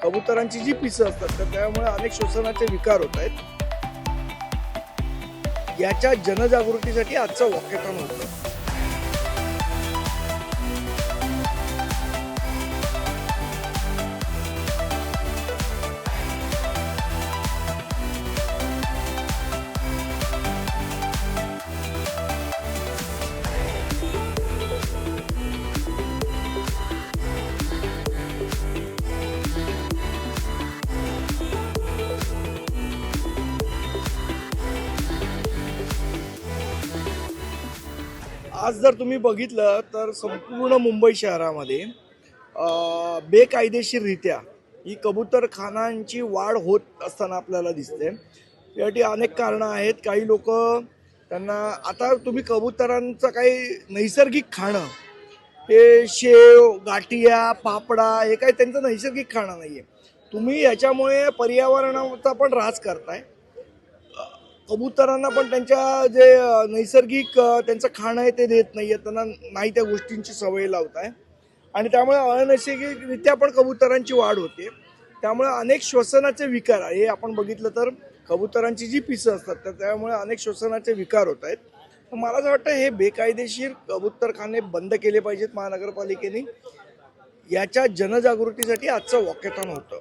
कबुतरांची जी पिसं असतात तर त्यामुळे अनेक श्वसनाचे विकार होत आहेत. याच्या जनजागृतीसाठी आजचं वॉकेथॉन होतं. आज जर तुम्ही बघितलं तर संपूर्ण मुंबई शहरामध्ये बेकायदेशीररित्या ही कबूतरखानांची वाढ होत असताना आपल्याला दिसते. यासाठी अनेक कारणं आहेत. काही लोक त्यांना आता तुम्ही कबुतरांचं काही नैसर्गिक खाणं हे शेव, गाठिया, पापडा हे काही त्यांचं नैसर्गिक खाणं नाही आहे. तुम्ही याच्यामुळे पर्यावरणाचा पण ऱ्हास करताय. कबुतरांना पण त्यांच्या जे नैसर्गिक त्यांचं खाणं आहे ते देत नाही आहे. त्यांना नाही त्या गोष्टींची सवय लावत आहे आणि त्यामुळे अनैसर्गिकरित्या पण कबुतरांची वाढ होते. त्यामुळे अनेक श्वसनाचे विकार हे आपण बघितलं तर कबुतरांची जी पिसं असतात तर त्यामुळे अनेक श्वसनाचे विकार होत आहेत. तर मला असं वाटतं हे बेकायदेशीर कबुतरखाने बंद केले पाहिजेत महानगरपालिकेने. याच्या जनजागृतीसाठी आजचं वॉकेथॉन होतं.